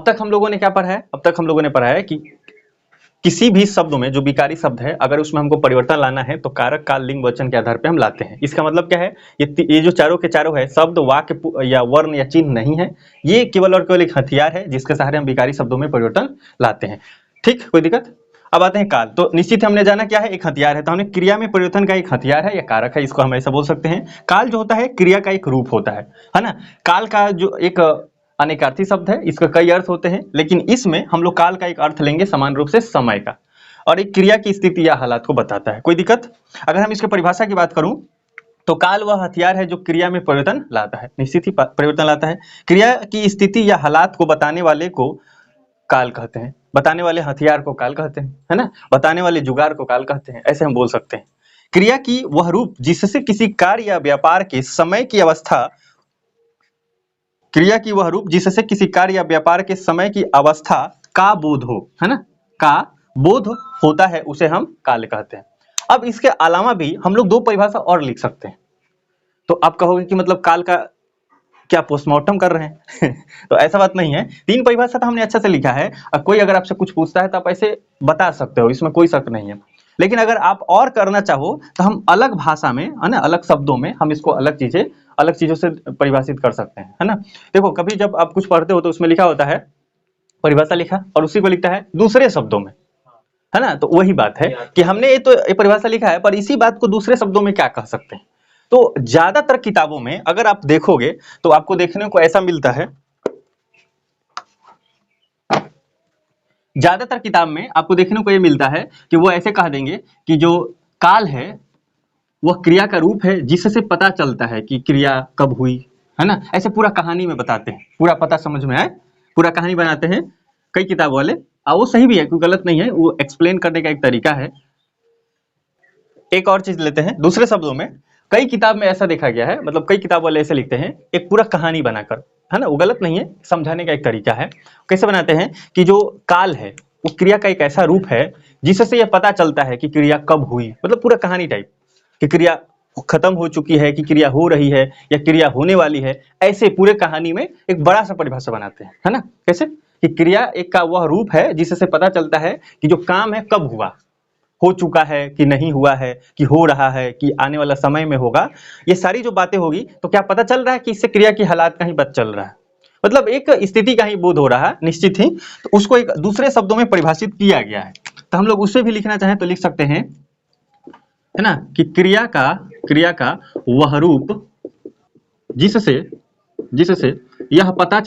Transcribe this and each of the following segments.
अब तक हम लोगों ने क्या पढ़ा है? अब तक हम लोगों ने पढ़ा है कि किसी भी शब्दों में जो विकारी शब्द है, अगर उसमें हमको परिवर्तन लाना है तो कारक, काल, लिंग, वचन के आधार पे हम लाते हैं। इसका मतलब क्या है? ये जो चारों के चारों है, शब्द, वाक्य या वर्ण या चिन्ह नहीं है, ये केवल और केवल एक हथियार है जिसके सहारे हम विकारी शब्दों में परिवर्तन लाते हैं। ठीक, कोई दिक्कत? अब आते हैं काल। तो निश्चित हमने जाना क्या है, एक हथियार है, तो हमने क्रिया में परिवर्तन का एक हथियार है या कारक है, इसको हम ऐसा बोल सकते हैं। काल जो होता है क्रिया का एक रूप होता है ना। काल का जो एक अनेकार्थी शब्द है, इसका कई अर्थ होते हैं, लेकिन इसमें हम लोग काल का एक अर्थ लेंगे समान रूप से समय का, और एक क्रिया की स्थिति या हालात को बताता है। कोई दिक्कत? अगर हम इसके परिभाषा की बात करूं तो काल वह हथियार है जो क्रिया में परिवर्तन लाता है, निश्चित ही परिवर्तन लाता है। क्रिया की स्थिति या हालात को बताने वाले को काल कहते हैं, बताने वाले हथियार को काल कहते हैं, है ना, बताने वाले जुगाड़ को काल कहते हैं, ऐसे हम बोल सकते हैं। क्रिया की वह रूप जिससे किसी कार्य या व्यापार के समय की अवस्था, क्रिया की वह रूप जिससे किसी कार्य या व्यापार के समय की अवस्था का बोध हो, है ना, का बोध होता है, उसे हम काल कहते हैं। अब इसके अलावा भी हम लोग दो परिभाषा और लिख सकते हैं। तो आप कहोगे कि मतलब काल का क्या पोस्टमार्टम कर रहे हैं? तो ऐसा बात नहीं है, तीन परिभाषा तो हमने अच्छे से लिखा है, और कोई अगर आपसे कुछ पूछता है तो आप ऐसे बता सकते हो, इसमें कोई शक नहीं है। लेकिन अगर आप और करना चाहो तो हम अलग भाषा में, है ना, अलग शब्दों में हम इसको अलग चीजों से परिभाषित कर सकते हैं, है ना। देखो, कभी जब आप कुछ पढ़ते हो तो उसमें लिखा होता है, परिभाषा लिखा और उसी को लिखता है दूसरे शब्दों में, है ना। तो वही बात है कि हमने ये तो ये परिभाषा लिखा है, पर इसी बात को दूसरे शब्दों में क्या कह सकते हैं। तो ज्यादातर किताबों में अगर आप देखोगे तो आपको देखने को ऐसा मिलता है, ज्यादातर किताब में आपको देखने को ये मिलता है कि वो ऐसे कह देंगे कि जो काल है वह क्रिया का रूप है जिससे पता चलता है कि क्रिया कब हुई, है ना। ऐसे पूरा कहानी में बताते हैं, पूरा पता समझ में आए, पूरा कहानी बनाते हैं कई किताब वाले, और वो सही भी है, कोई गलत नहीं है, वो एक्सप्लेन करने का एक तरीका है। एक और चीज लेते हैं दूसरे शब्दों में, कई किताब में ऐसा देखा गया है, मतलब कई किताब वाले ऐसे लिखते हैं एक पूरा कहानी बनाकर, है ना, वो गलत नहीं है, समझाने का एक तरीका है। कैसे बनाते हैं कि जो काल है वो क्रिया का एक ऐसा रूप है जिससे यह पता चलता है कि क्रिया कब हुई, मतलब पूरा कहानी टाइप, कि क्रिया खत्म हो चुकी है, कि क्रिया हो रही है, या क्रिया होने वाली है, ऐसे पूरे कहानी में एक बड़ा सा परिभाषा बनाते हैं, है ना। कैसे कि क्रिया एक का वह रूप है जिससे पता चलता है कि जो काम है कब हुआ, हो चुका है कि नहीं हुआ है, कि हो रहा है, कि आने वाला समय में होगा, ये सारी जो बातें होगी तो क्या पता चल रहा है कि इससे क्रिया की हालात का ही पता चल रहा है, मतलब एक स्थिति का ही बोध हो रहा है निश्चित ही। तो उसको एक दूसरे शब्दों में परिभाषित किया गया है, तो हम लोग उससे भी लिखना चाहें तो लिख सकते हैं, है ना, कि क्रिया का वह रूप जिससे यह पता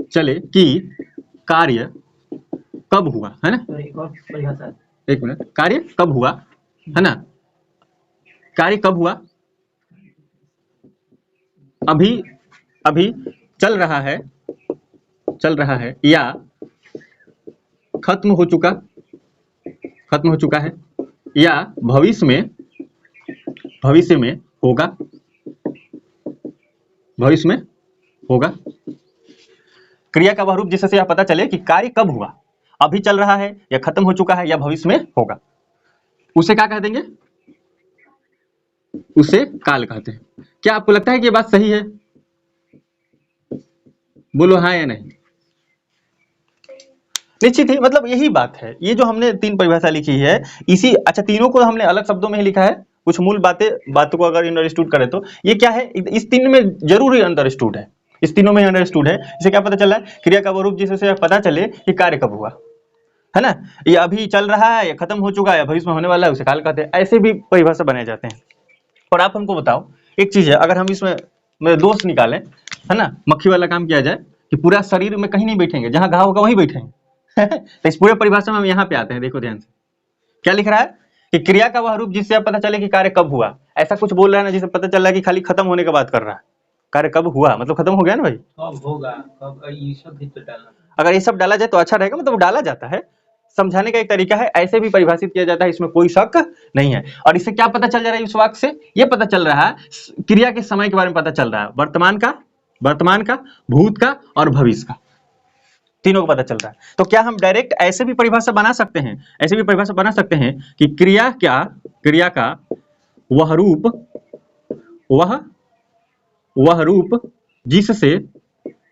चले कि कार्य कब हुआ, है ना। एक मिनट, कार्य कब हुआ, है ना, कार्य कब हुआ, अभी चल रहा है या खत्म हो चुका है, या भविष्य में होगा। क्रिया का वह रूप जिससे यह पता चले कि कार्य कब हुआ, अभी चल रहा है या खत्म हो चुका है या भविष्य में होगा, उसे क्या कह देंगे, उसे काल कहते हैं। क्या आपको लगता है कि ये बात सही है? बोलो हाँ या नहीं। निश्चित ही, मतलब यही बात है, ये जो हमने तीन परिभाषा लिखी है, इसी, अच्छा, तीनों को हमने अलग शब्दों में ही लिखा है, कुछ मूल बातों को अगर अंडरस्टूड करें तो ये क्या है, इस तीन में जरूर ही अंडरस्टूड है, इस तीनों में अंडरस्टूड है। इसे क्या पता चला है, क्रिया का वो रूप जिससे पता चले कि कार्य कब हुआ, है ना, ये अभी चल रहा है या खत्म हो चुका है या भविष्य में होने वाला है, उसे काल कहते हैं। ऐसे भी परिभाषा बनाए जाते हैं। और आप हमको बताओ एक चीज है, अगर हम इसमें दोष निकालें, है ना, मक्खी वाला काम किया जाए कि पूरा शरीर में कहीं नहीं बैठेंगे, जहां घाव होगा वहीं बैठेंगे। तो इस पूरे परिभाषा में हम यहाँ पे आते हैं, देखो ध्यान से क्या लिख रहा है कि क्रिया का वह रूप जिससे पता चले कि कार्य कब हुआ, ऐसा कुछ बोल रहा है ना जिससे पता चल रहा है कि खाली खत्म होने की बात कर रहा है, कार्य कब हुआ मतलब खत्म हो गया ना भाई, कब होगा, कब, ये सब भी तो डालना। अगर ये सब डाला जाए तो अच्छा रहेगा, मतलब डाला जाता है, समझाने का एक तरीका है, ऐसे भी परिभाषित किया जाता है, इसमें कोई शक नहीं है। और इससे क्या पता चल जा रहा है, इस वाक्य से ये पता चल रहा है, क्रिया के समय के बारे में पता चल रहा है, वर्तमान का, भूत का और भविष्य का, तीनों को पता चल रहा है। तो क्या हम डायरेक्ट ऐसे भी परिभाषा बना सकते हैं, कि क्रिया का वह रूप जिससे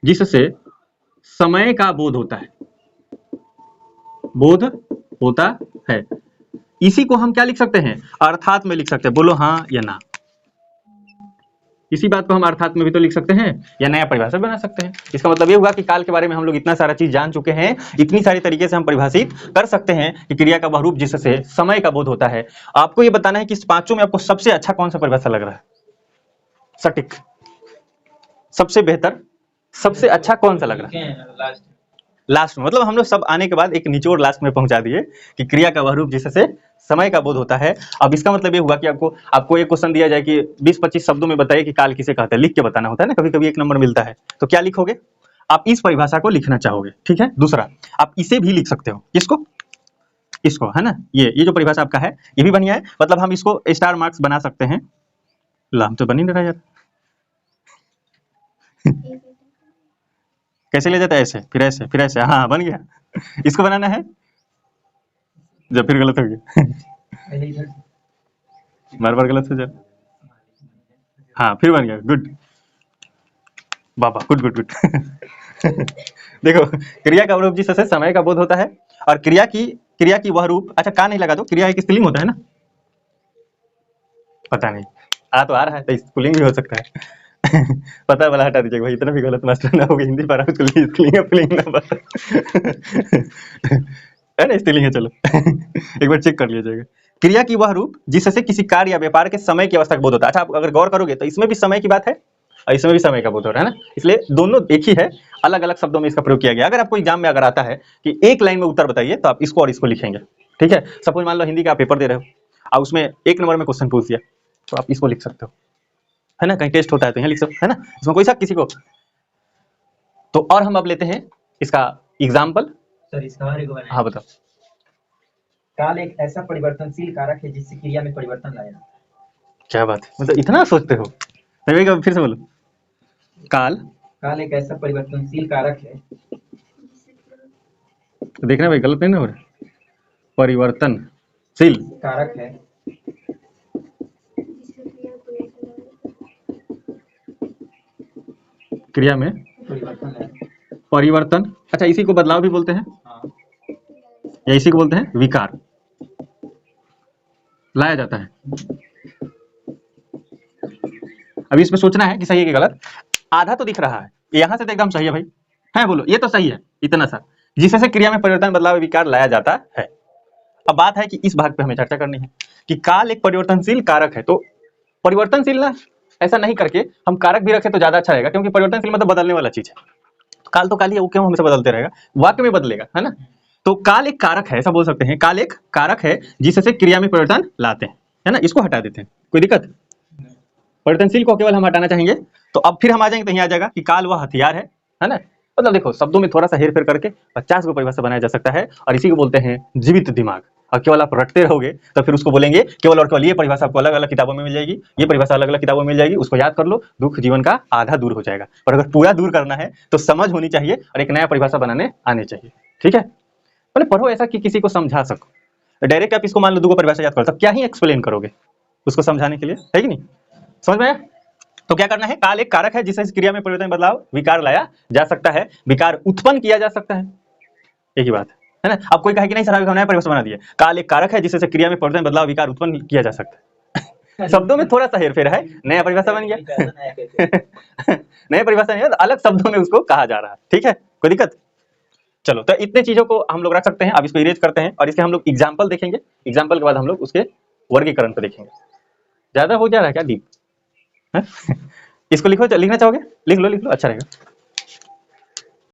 जिससे समय का बोध होता है, बोध होता है। इसी को हम क्या लिख सकते हैं, अर्थात में लिख सकते हैं। बोलो हाँ या ना। इसी बात को हम अर्थात में भी तो लिख सकते हैं या नया परिभाषा बना सकते हैं। इसका मतलब ये हुआ कि काल के बारे में हम लोग इतना सारा चीज जान चुके हैं, इतनी सारी तरीके से हम परिभाषित कर सकते हैं कि क्रिया का वह रूप जिससे समय का बोध होता है। आपको ये बताना है कि इस पांचों में आपको सबसे अच्छा कौन सा परिभाषा लग रहा है, सटीक, सबसे बेहतर, सबसे अच्छा कौन सा लग रहा है? लास्ट लास्ट में, मतलब हम लोग सब आने के बाद एक निचोड़ लास्ट में पहुंचा दिए कि क्रिया का वह रूप जिससे समय का बोध होता है। अब इसका मतलब ये हुआ कि आपको एक क्वेश्चन दिया जाए कि 20-25 शब्दों में बताइए कि काल किसे कहते हैं, लिख के बताना होता है ना, कभी कभी एक नंबर मिलता है, तो क्या लिखोगे आप? इस परिभाषा को लिखना चाहोगे, ठीक है। दूसरा, आप इसे भी लिख सकते हो, किसको, इसको, है ना। ये जो परिभाषा आपका है ये भी बढ़िया है, मतलब हम इसको स्टार मार्क्स बना सकते हैं। ला, हम तो बन ही नहीं रहा यार। कैसे ले जाता है, ऐसे फिर ऐसे फिर ऐसे, हाँ बन गया। इसको बनाना है, जब फिर गलत हो गया। पहले इधर बार बार गलत हो जाए, हाँ फिर बन गया, गुड बाबा, गुड गुड गुड। देखो, क्रिया का रूप जिससे समय का बोध होता है, और क्रिया की वह रूप, अच्छा का नहीं लगा दो, क्रिया एक स्त्रीलिंग होता है ना, पता नहीं, आ तो आ रहा है, तो स्त्रीलिंग भी हो सकता है। पता वाला हटा दीजिएगा भाई, इतना भी गलत मास्टर ना होगा, हिंदी पढ़ा स्त्रीलिंग है पुल्लिंग ना पता है ना, स्त्रीलिंग है, चलो। एक बार चेक कर लिया जाएगा। क्रिया की वह रूप जिससे किसी कार्य या व्यापार के समय की अवस्था का बोध होता है। अच्छा, आप अगर गौर करोगे तो इसमें भी समय की बात है और इसमें भी समय का बोध हो रहा है ना, इसलिए दोनों एक ही है, अलग अलग शब्दों में इसका प्रयोग किया गया। अगर आपको एग्जाम में अगर आता है कि एक लाइन में उत्तर बताइए, तो आप इसको और इसको लिखेंगे, ठीक है। सपोज मान लो हिंदी का पेपर दे रहे हो और उसमें 1 नंबर में क्वेश्चन पूछ दिया, तो आप इसको लिख सकते हो, है ना, कहीं टेस्ट होता है तो यहाँ लिख सकते हो, है ना, इसमें कोई शक किसी को। तो और हम अब लेते हैं इसका एग्जाम्पल। सर इसका हमारे को बनाया। हाँ बताओ। काल एक ऐसा परिवर्तनशील कारक है जिससे क्रिया में परिवर्तन लाया। क्या बात है, मतलब इतना सोचते हो। फिर से बोलो। काल एक ऐसा परिवर्तनशील कारक है, तो देखना भाई गलत नहीं ना हो रहा, परिवर्तनशील कारक है क्रिया में परिवर्तन है। परिवर्तन। अच्छा, इसी को बदलाव भी बोलते हैं, हाँ, या इसी को बोलते हैं विकार, लाया जाता है। अभी इसमें सोचना है कि सही है कि गलत। आधा तो दिख रहा है, यहां से तो एकदम सही है भाई, है बोलो, ये तो सही है, इतना सा जिससे क्रिया में परिवर्तन, बदलाव, विकार लाया जाता है। अब बात है कि इस भाग पे हमें चर्चा करनी है कि काल एक परिवर्तनशील कारक है। तो परिवर्तनशील ना, ऐसा नहीं करके हम कारक भी रखें तो ज्यादा अच्छा रहेगा, क्योंकि परिवर्तनशील मतलब बदलने वाला चीज है। काल तो काल ही है, वो क्यों हमेशा बदलते रहेगा, वाक्य में बदलेगा, है ना। तो काल एक कारक है, ऐसा बोल सकते हैं, काल एक कारक है जिससे क्रिया में परिवर्तन लाते हैं, है ना। इसको हटा देते हैं, कोई दिक्कत। परिवर्तनशील को केवल हम हटाना चाहेंगे, तो अब फिर हम आ जाएंगे तो यहाँ आ जाएगा कि काल वह हथियार है ना। मतलब देखो, शब्दों में थोड़ा सा हेर फेर करके 50 को परिभाषा बनाया जा सकता है, और इसी को बोलते हैं जीवित दिमाग। और केवल आप रटते रहोगे तो फिर उसको बोलेंगे केवल और केवल ये परिभाषा आपको अलग अलग किताबों में मिल जाएगी, ये परिभाषा अलग अलग किताबों में मिल जाएगी, उसको याद कर लो, दुख जीवन का आधा दूर हो जाएगा। और अगर पूरा दूर करना है तो समझ होनी चाहिए और एक नया परिभाषा बनाने आने चाहिए, ठीक है। मतलब पढ़ो ऐसा कि किसी को समझा सको। डायरेक्ट आप इसको मान लो 2 परिभाषा याद करो, तब क्या ही एक्सप्लेन करोगे उसको समझाने के लिए, है कि नहीं, समझ में आया। तो क्या करना है, काल एक कारक है जिससे इस क्रिया में परिवर्तन, बदलाव, विकार लाया जा सकता है, विकार उत्पन्न किया जा सकता है, एक ही बात है ना। अब कोई कहे कि नहीं सर, नया परिभाषा बना दिया, काल एक कारक है जिससे क्रिया में परिवर्तन, बदलाव, विकार उत्पन्न किया जा सकता है। शब्दों में थोड़ा सा हेरफेर है, नया परिभाषा बन गया। नया परिभाषा नहीं है, अलग शब्दों में उसको कहा जा रहा है, ठीक है, कोई दिक्कत। चलो, तो इतने चीजों को हम लोग रख सकते हैं। अब इसको इरेज करते हैं और इसके हम लोग एग्जाम्पल देखेंगे, एग्जाम्पल के बाद हम लोग उसके वर्गीकरण को देखेंगे। ज्यादा हो जा रहा है क्या डीप है? इसको लिखो, लिखना चाहोगे लिख लो, अच्छा रहेगा।